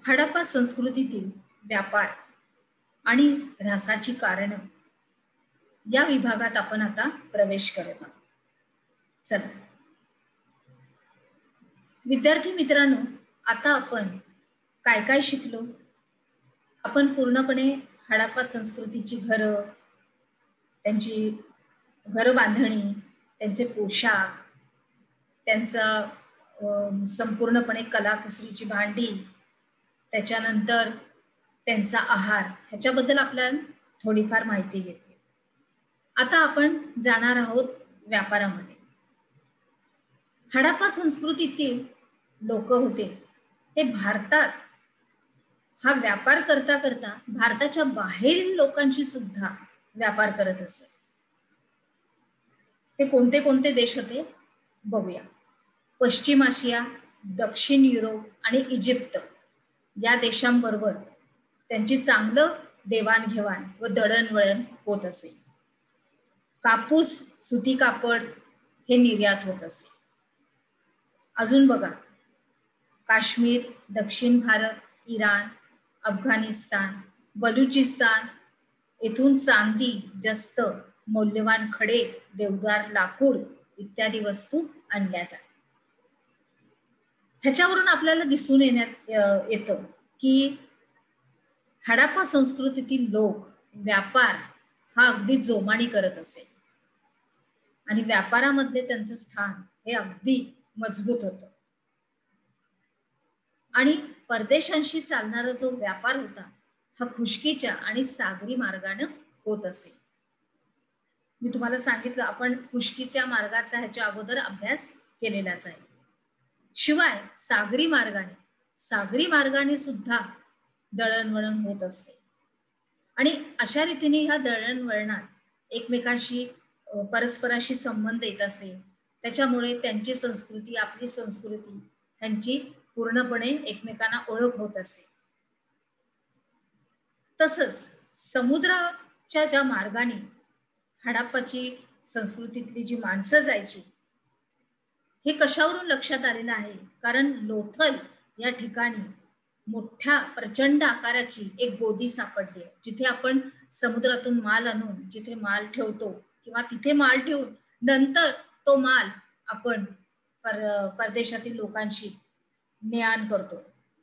हडप्पा संस्कृतीतील व्यापार आणि ऱ्हासाची कारणं या विभागात आपण आता प्रवेश करत आहोत. चला विद्यार्थी मित्रांनो, आता आपण काय काय शिकलो? आपण पूर्णपणे हडप्पा संस्कृतीची घरं, त्यांची घर बांधणी, त्यांचे पोशाख, त्यांचा संपूर्णपणे कलाकुसरीची भांडी, त्याच्यानंतर त्यांचा आहार, ह्याच्याबद्दल आपल्याला थोडीफार माहिती घेतली. आता आपण जाणार आहोत व्यापारामध्ये. हडप्पा संस्कृतीतील लोक होते ते भारतात हा व्यापार करता करता भारताच्या बाहेरील लोकांशी सुद्धा व्यापार करत असत. ते कोणते कोणते देश होते बघूया. पश्चिम आशिया, दक्षिण युरोप आणि इजिप्त या देशांबरोबर त्यांची चांगलं देवाणघेवाण व दळणवळण होत असे. कापूस, सुती कापड हे निर्यात होत असे. अजून बघा, काश्मीर, दक्षिण भारत, इराण, अफगाणिस्तान, बलुचिस्तान येथून चांदी, जस्त, मौल्यवान खडे, देवदार लाकूड इत्यादी वस्तू आणल्या जातात. ह्याच्यावरून आपल्याला दिसून येतं की हडप्पा संस्कृतीतील लोक व्यापार हा अगदी जोमाने करत असे आणि व्यापारामधले त्यांचं स्थान हे अगदी मजबूत होतं. आणि परदेशांशी चालणारा जो व्यापार होता हा खुष्कीच्या आणि सागरी मार्गाने होत असे. मी तुम्हाला सांगितलं, आपण खुष्कीच्या मार्गाचा ह्याच्या अगोदर अभ्यास केलेलाच आहे. शिवाय सागरी मार्गाने सुद्धा दळणवळण होत असते आणि अशा रीतीने ह्या दळणवळणात एकमेकांशी परस्पराशी संबंध येत असे. त्याच्यामुळे त्यांची संस्कृती, आपली संस्कृती ह्यांची पूर्णपणे एकमेकांना ओळख होत असे. तसंच समुद्राच्या ज्या मार्गाने हडप्पाची संस्कृतीतली जी माणसं जायची हे कशावरून लक्षात आलेलं आहे? कारण लोथल या ठिकाणी मोठ्या प्रचंड आकाराची एक गोदी सापडली आहे, जिथे आपण समुद्रातून माल आणून जिथे माल ठेवतो किंवा तिथे माल ठेवून नंतर तो माल आपण परदेशातील लोकांशी ने-आण करतो.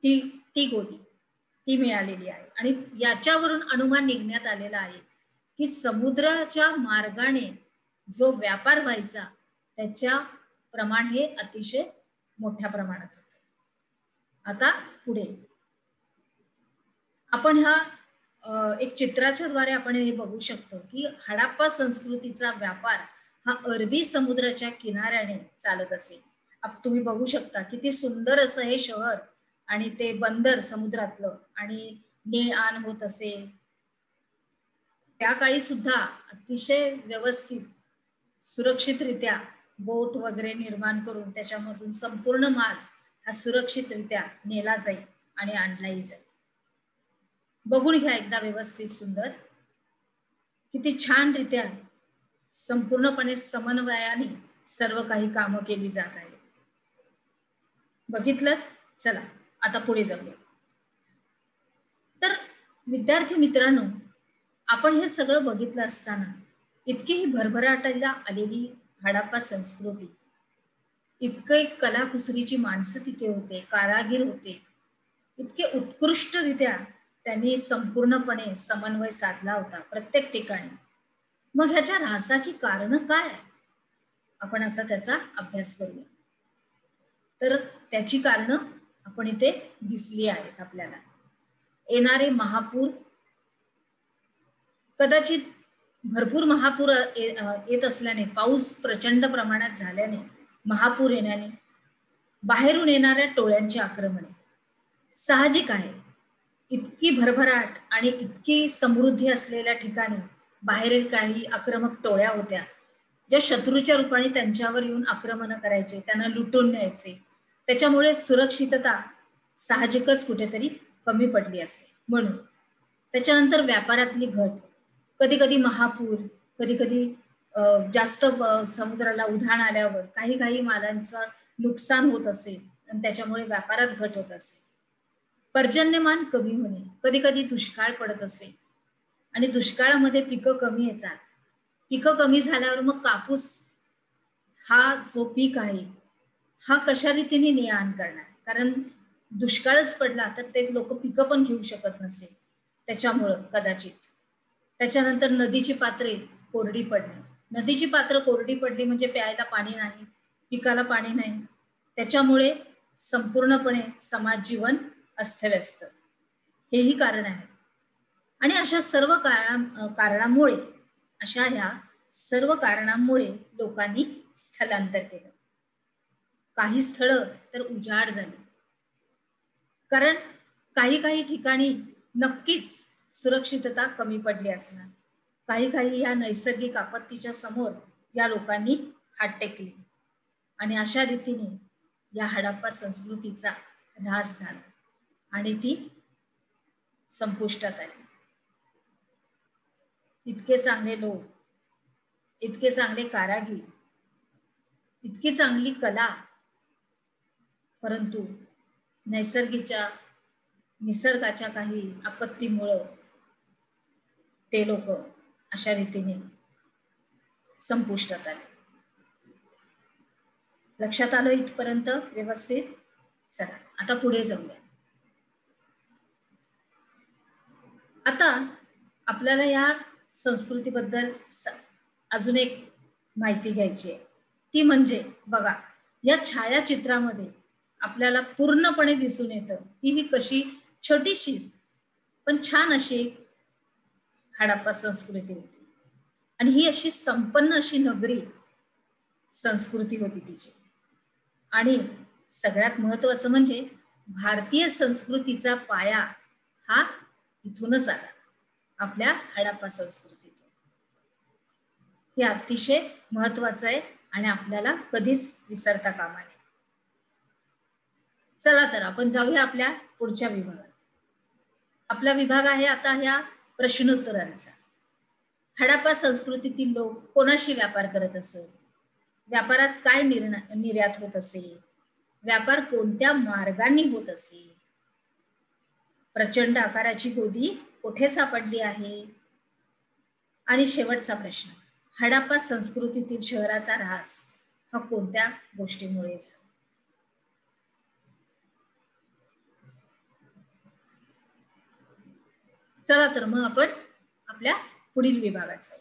ती गोदी ती मिळालेली आहे आणि याच्यावरून अनुमान निघण्यात आलेला आहे की समुद्राच्या मार्गाने जो व्यापार व्हायचा त्याच्या प्रमाण हे अतिशय मोठ्या प्रमाणात होते. आता पुढे आपण एक चित्राच्या द्वारे आपण हे बघू शकतो की हडप्पा संस्कृतीचा व्यापार हा अरबी समुद्राच्या किनाऱ्याने चालत असे. तुम्ही बघू शकता किती सुंदर असं हे शहर आणि ते बंदर समुद्रातलं आणि ने-आण होत असे. त्या काळी सुद्धा अतिशय व्यवस्थित सुरक्षितरित्या बोट वगैरे निर्माण करून त्याच्यामधून संपूर्ण माल हा सुरक्षितरित्या नेला जाईल आणि आणलाही जाईल. बघून घ्या एकदा व्यवस्थित सुंदर, किती छान रित्या संपूर्णपणे समन्वयाने सर्व काही कामं केली जात आहेत. बघितलं? चला आता पुढे जाऊया. तर विद्यार्थी मित्रांनो, आपण हे सगळं बघितलं असताना इतकी ही भरभराटायला आलेली हडप्पा संस्कृती, इतकं एक कलाकुसरीची माणसं तिथे होते, कारागीर होते, इतके उत्कृष्टरित्या त्यांनी संपूर्णपणे समन्वय साधला होता प्रत्येक ठिकाणी. मग ह्याच्या ऱ्हासाची कारणं काय आहे? आपण आता त्याचा अभ्यास करूया. तर त्याची कारणं आपण इथे दिसली आहेत आपल्याला. येणारे महापूर, कदाचित भरपूर महापूर येत असल्याने, पाऊस प्रचंड प्रमाणात झाल्याने, महापूर येण्याने, बाहेरून येणाऱ्या टोळ्यांची आक्रमणे. साहजिक आहे, इतकी भरभराट आणि इतकी समृद्धी असलेल्या ठिकाणी बाहेरील काही आक्रमक टोळ्या होत्या ज्या शत्रूच्या रूपाने त्यांच्यावर येऊन आक्रमण करायचे, त्यांना लुटून न्यायचे. त्याच्यामुळे सुरक्षितता साहजिकच कुठेतरी कमी पडली असे. म्हणून त्याच्यानंतर व्यापारातली घट, कधी कधी महापूर, कधी कधी जास्त समुद्राला उधाण आल्यावर काही मालांचं नुकसान होत असे आणि त्याच्यामुळे व्यापारात घट होत असे. पर्जन्यमान कमी होणे, कधी कधी दुष्काळ पडत असे आणि दुष्काळामध्ये पिकं कमी येतात. पिकं कमी झाल्यावर मग कापूस हा जो पीक आहे हा कशा रीतीने ने-आण करणार, कारण दुष्काळच पडला तर ते लोक पिकं पण घेऊ शकत नसेल. त्याच्यामुळं कदाचित त्याच्यानंतर नदीची पात्रे कोरडी पडणे, नदीची पात्र कोरडी पडली म्हणजे प्यायला पाणी नाही, पिकाला पाणी नाही, त्याच्यामुळे संपूर्णपणे समाज जीवन अस्तव्यस्त, हेही कारण आहे. आणि अशा सर्व कारणामुळे अशा ह्या सर्व कारणांमुळे लोकांनी स्थलांतर केलं. काही स्थळ तर उजाड झाली, कारण काही काही ठिकाणी नक्कीच सुरक्षितता कमी पडली असणार. काही काही या नैसर्गिक आपत्तीच्या समोर या लोकांनी हात टेकले आणि अशा रीतीने या हडप्पा संस्कृतीचा ऱ्हास झाला आणि ती संपुष्टात आली. इतके चांगले लोक, इतके चांगले कारागीर, इतकी चांगली कला, परंतु निसर्गाच्या काही आपत्तीमुळं ते लोक अशा रीतीने संपुष्टात आले. लक्षात आलं इथपर्यंत व्यवस्थित? चला आता पुढे जाऊया. आता आपल्याला या संस्कृतीबद्दल अजून एक माहिती घ्यायची आहे, ती म्हणजे बघा या छायाचित्रामध्ये आपल्याला पूर्णपणे दिसून येतं की ही कशी छोटीशीच पण छान अशी हडप्पा संस्कृती होती आणि ही अशी संपन्न अशी नगरी संस्कृती होती तिची. आणि सगळ्यात महत्वाचं म्हणजे भारतीय संस्कृतीचा पाया हा इथूनच आला, आपल्या हडप्पा संस्कृतीतून. हे अतिशय महत्वाचं आहे आणि आपल्याला कधीच विसरता कामा नये. चला तर आपण जाऊया आपल्या पुढच्या विभागात. आपला विभाग आहे आता ह्या प्रश्नोत्तरांचा. हडप्पा संस्कृतीतील लोक कोणाशी व्यापार करत असत, व्यापारात काय निर्यात होत असे, व्यापार कोणत्या मार्गाने होत असे, प्रचंड आकाराची गोदी कुठे सापडली आहे, आणि शेवटचा प्रश्न, हडप्पा संस्कृतीतील शहराचा ऱ्हास हा कोणत्या गोष्टीमुळे झाला. चला तर मग आपण आपल्या पुढील विभागात जाऊ.